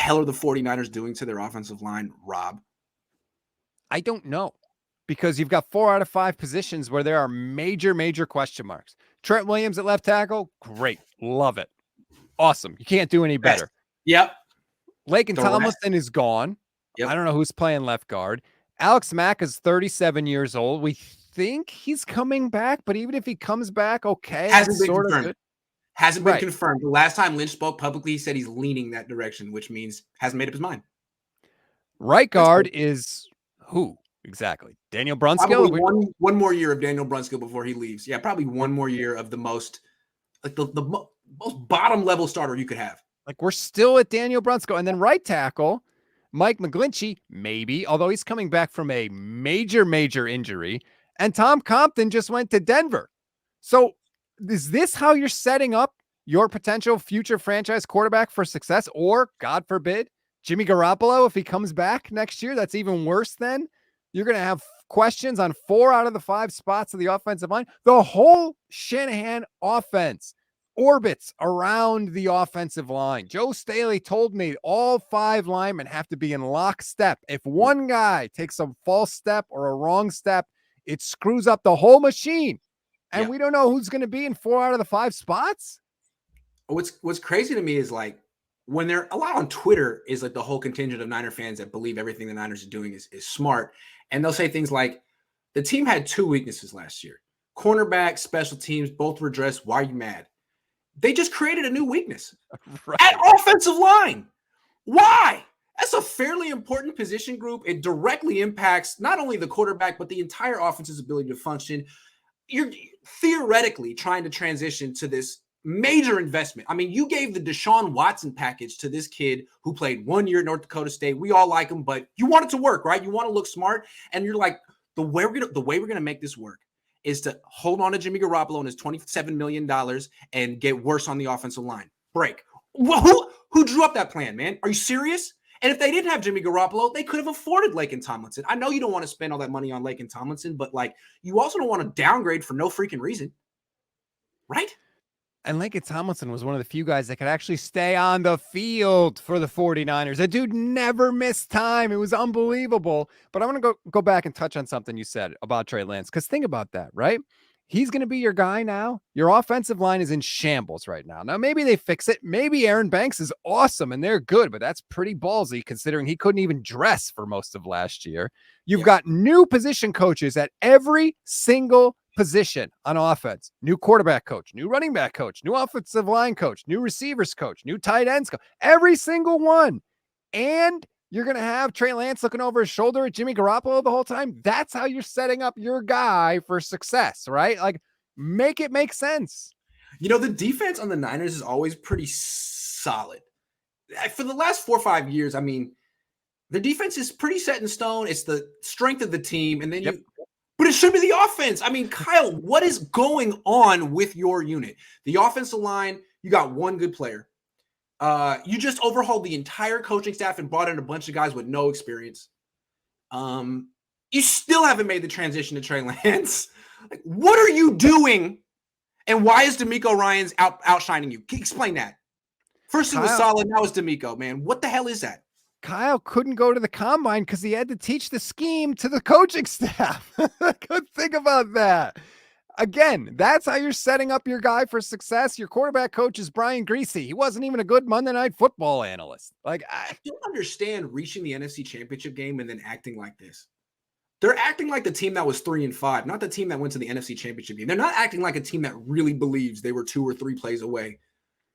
hell are the 49ers doing to their offensive line, Rob? I don't know, because you've got 4 out of 5 positions where there are major, major question marks. Trent Williams at left tackle, great. Love it. Awesome. You can't do any better. Yep. Laken Tomlinson is gone. Yep. I don't know who's playing left guard. Alex Mack is 37 years old. We think he's coming back, but even if he comes back, okay. Hasn't been confirmed. Good. Hasn't been confirmed. The last time Lynch spoke publicly, he said he's leaning that direction, which means hasn't made up his mind. Right guard is who exactly? Daniel Brunskill? Probably one more year of Daniel Brunskill before he leaves. Yeah, probably one more year of the most, like the most bottom level starter you could have. Like, we're still at Daniel Brunskill. And then right tackle, Mike McGlinchey, maybe, although he's coming back from a major, major injury. And Tom Compton just went to Denver. So is this how you're setting up your potential future franchise quarterback for success? Or, God forbid, Jimmy Garoppolo, if he comes back next year, that's even worse then. You're going to have questions on 4 out of the 5 spots of the offensive line. The whole Shanahan offense orbits around the offensive line. Joe Staley told me all 5 linemen have to be in lockstep. If one guy takes a false step or a wrong step, it screws up the whole machine. And we don't know who's going to be in 4 out of the 5 spots. What's crazy to me is, like, when they're a lot on Twitter is like the whole contingent of Niner fans that believe everything the Niners are doing is smart. And they'll say things like, the team had 2 weaknesses last year. Cornerback, special teams, both were addressed. Why are you mad? They just created a new weakness at offensive line. Why? That's a fairly important position group. It directly impacts not only the quarterback, but the entire offense's ability to function. You're theoretically trying to transition to this major investment. I mean, you gave the Deshaun Watson package to this kid who played 1 year at North Dakota State. We all like him, but you want it to work, right? You want to look smart. And you're like, the way we're going to make this work is to hold on to Jimmy Garoppolo and his $27 million and get worse on the offensive line. Break. Well, who drew up that plan, man? Are you serious? And if they didn't have Jimmy Garoppolo, they could have afforded Laken Tomlinson. I know you don't want to spend all that money on Laken Tomlinson, but, like, you also don't want to downgrade for no freaking reason. Right? And Laken Tomlinson was one of the few guys that could actually stay on the field for the 49ers. That dude never missed time. It was unbelievable. But I want to go back and touch on something you said about Trey Lance, because think about that, right? He's going to be your guy now. Your offensive line is in shambles right now. Now, maybe they fix it. Maybe Aaron Banks is awesome and they're good, but that's pretty ballsy considering he couldn't even dress for most of last year. You've got new position coaches at every single position on offense. New quarterback coach, new running back coach, new offensive line coach, new receivers coach, new tight ends coach, every single one. And you're going to have Trey Lance looking over his shoulder at Jimmy Garoppolo the whole time. That's how you're setting up your guy for success, right? Like, make it make sense. You know, the defense on the Niners is always pretty solid. For the last 4 or 5 years, I mean, the defense is pretty set in stone. It's the strength of the team. And then but it should be the offense. I mean, Kyle, what is going on with your unit? The offensive line, you got one good player. You just overhauled the entire coaching staff and brought in a bunch of guys with no experience. You still haven't made the transition to Trey Lance. Like, what are you doing? And why is DeMeco Ryans outshining you? Explain that. First he was solid, now it's DeMeco, man. What the hell is that? Kyle couldn't go to the combine because he had to teach the scheme to the coaching staff. Good think about that. Again, that's how you're setting up your guy for success. Your quarterback coach is Brian Greasy. He wasn't even a good Monday Night Football analyst. Like, I don't understand reaching the NFC Championship game and then acting like this. They're acting like the team that was 3-5, not the team that went to the NFC Championship game. They're not acting like a team that really believes they were 2 or 3 plays away.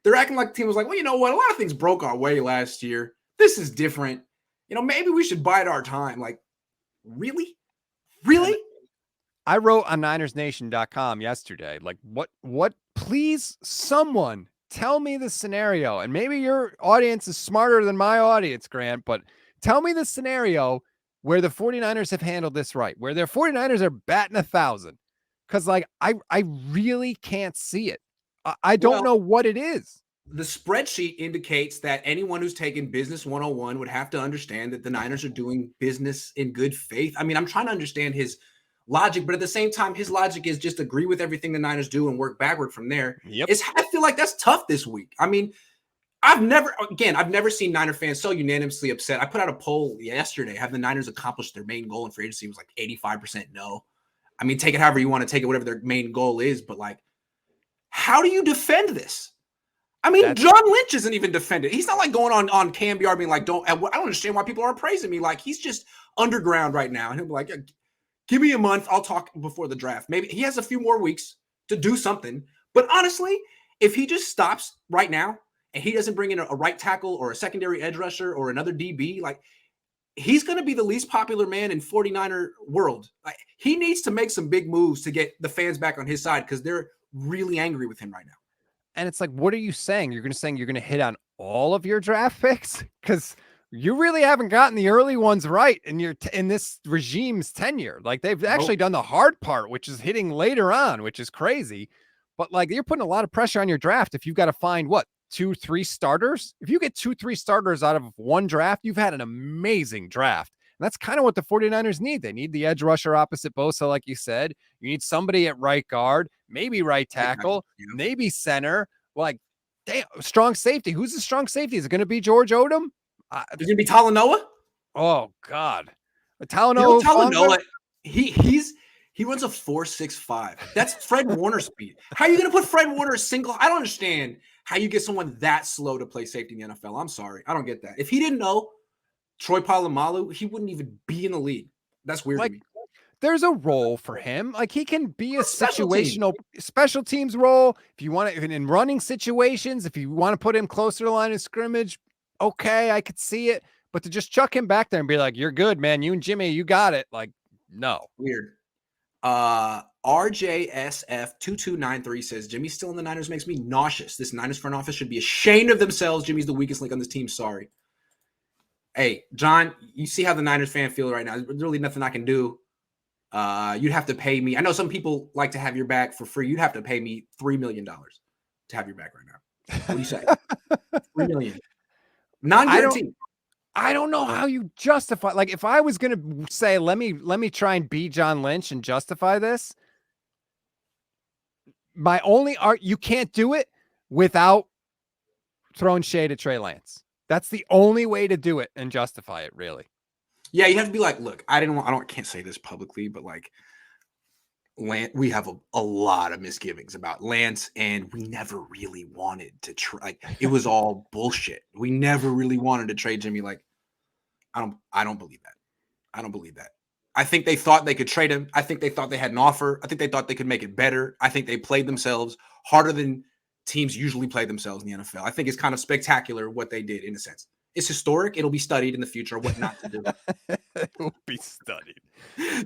They're acting like the team was like, well, you know what? A lot of things broke our way last year. This is different. You know, maybe we should bide our time. Like, really? Really? I wrote on NinersNation.com yesterday, like, what, please, someone tell me the scenario. And maybe your audience is smarter than my audience, Grant, but tell me the scenario where the 49ers have handled this right, where their 49ers are batting 1,000. Because, like, I really can't see it. I don't know what it is. The spreadsheet indicates that anyone who's taken business 101 would have to understand that the Niners are doing business in good faith. I mean, I'm trying to understand his logic, but at the same time, his logic is just agree with everything the Niners do and work backward from there. Yep. I feel like that's tough this week. I mean, I've never seen Niner fans so unanimously upset. I put out a poll yesterday. Have the Niners accomplished their main goal in free agency? It was like 85% no. I mean, take it however you want to take it, whatever their main goal is. But like, how do you defend this? I mean, John Lynch isn't even defended. He's not like going on KMBR being like, I don't understand why people aren't praising me. Like, he's just underground right now. And he'll be like, give me a month. I'll talk before the draft. Maybe he has a few more weeks to do something. But honestly, if he just stops right now and he doesn't bring in a right tackle or a secondary edge rusher or another DB, like, he's going to be the least popular man in 49er world. Like, he needs to make some big moves to get the fans back on his side because they're really angry with him right now. And it's like, what are you saying? You're going to hit on all of your draft picks? Because you really haven't gotten the early ones right in this regime's tenure. Like, they've actually done the hard part, which is hitting later on, which is crazy. But like, you're putting a lot of pressure on your draft if you've got to find 2-3 starters. If you get 2-3 starters out of one draft, you've had an amazing draft. And that's kind of what the 49ers need. They need the edge rusher opposite Bosa, like you said. You need somebody at right guard, maybe right tackle, maybe center. Like, damn, strong safety. Who's the strong safety? Is it going to be George Odom? Is it going to be Talanoa? Oh, God. Talanoa, he runs a 4.65. That's Fred Warner speed. How are you going to put Fred Warner single? I don't understand how you get someone that slow to play safety in the NFL. I'm sorry. I don't get that. If he didn't know Troy Polamalu, he wouldn't even be in the league. That's weird to me. There's a role for him. Like, he can be a situational special teams role. If you want to, in running situations, if you want to put him closer to the line of scrimmage, okay, I could see it. But to just chuck him back there and be like, you're good, man. You and Jimmy, you got it. Like, no. Weird. RJSF2293 says, Jimmy's still in the Niners makes me nauseous. This Niners front office should be ashamed of themselves. Jimmy's the weakest link on this team. Sorry. Hey, John, you see how the Niners fan feel right now. There's really nothing I can do. You'd have to pay me. I know some people like to have your back for free. You'd have to pay me $3 million to have your back right now. What do you say? $3 million. Non-guaranteed. I don't know how you justify. Like, if I was going to say, let me try and be John Lynch and justify this, my only you can't do it without throwing shade at Trey Lance. That's the only way to do it and justify it, really. Yeah, you have to be like, look, I can't say this publicly, but like, Lance, we have a lot of misgivings about Lance, and we never really wanted to try. Like, it was all bullshit. We never really wanted to trade Jimmy. Like, I don't believe that. I don't believe that. I think they thought they could trade him. I think they thought they had an offer. I think they thought they could make it better. I think they played themselves harder than teams usually play themselves in the NFL. I think it's kind of spectacular what they did in a sense. It's historic. It'll be studied in the future what not to do. It will be studied.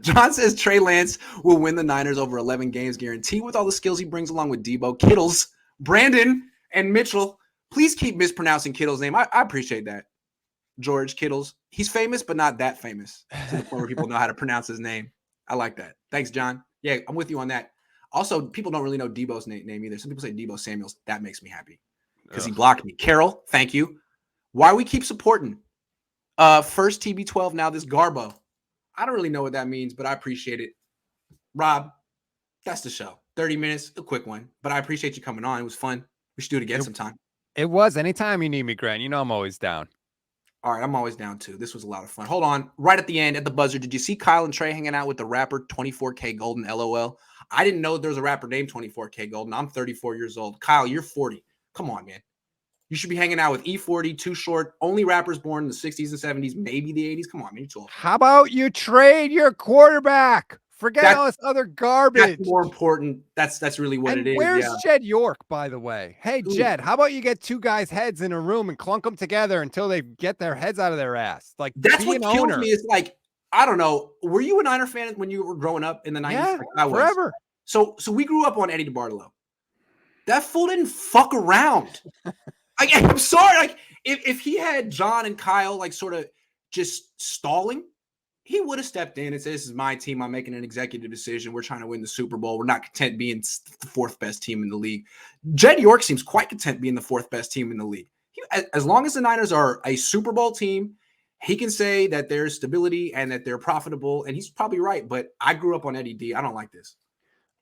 John says Trey Lance will win the Niners over 11 games guarantee with all the skills he brings along with Debo, Kittles, Brandon, and Mitchell. Please keep mispronouncing Kittle's name. I appreciate that. George Kittles. He's famous, but not that famous to the point where people know how to pronounce his name. I like that. Thanks, John. Yeah, I'm with you on that. Also, people don't really know Debo's name either. Some people say Debo Samuels. That makes me happy because he blocked me. Carol, thank you. Why we keep supporting first TB12, now this Garbo. I don't really know what that means, but I appreciate it. Rob, that's the show. 30 minutes, a quick one. But I appreciate you coming on. It was fun. We should do it again sometime. It was. Anytime you need me, Grant. You know I'm always down. All right, I'm always down too. This was a lot of fun. Hold on. Right at the end, at the buzzer, did you see Kyle and Trey hanging out with the rapper 24K Golden, LOL? I didn't know there was a rapper named 24K Golden. I'm 34 years old. Kyle, you're 40. Come on, man. You should be hanging out with E40, Too Short, only rappers born in the 60s and 70s, maybe the 80s. Come on, man. You're too old. How about you trade your quarterback? Forget all this other garbage. That's more important. That's really what it is. Where's Jed York, by the way? Hey, Jed, how about you get two guys' heads in a room and clunk them together until they get their heads out of their ass? Like, that's what kills me. Is like, I don't know. Were you a Niner fan when you were growing up in the 90s? Yeah, like I was. Forever. So we grew up on Eddie DeBartolo. That fool didn't fuck around. I'm sorry. Like, if he had John and Kyle like sort of just stalling, he would have stepped in and said, this is my team. I'm making an executive decision. We're trying to win the Super Bowl. We're not content being the fourth best team in the league. Jed York seems quite content being the fourth best team in the league. As long as the Niners are a Super Bowl team, he can say that there's stability and that they're profitable. And he's probably right. But I grew up on Eddie D. I don't like this.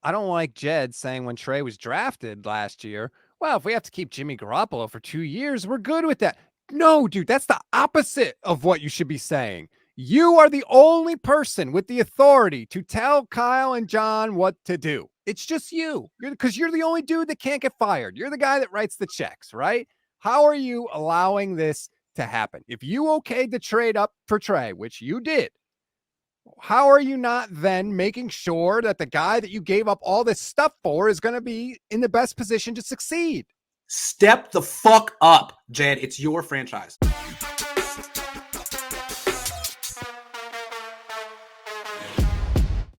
I don't like Jed saying when Trey was drafted last year, well, if we have to keep Jimmy Garoppolo for 2 years, we're good with that. No, dude, that's the opposite of what you should be saying. You are the only person with the authority to tell Kyle and John what to do. It's just you. Because you're the only dude that can't get fired. You're the guy that writes the checks, right? How are you allowing this to happen? If you okayed the trade up for Trey, which you did, how are you not then making sure that the guy that you gave up all this stuff for is going to be in the best position to succeed? Step the fuck up, Jed. It's your franchise.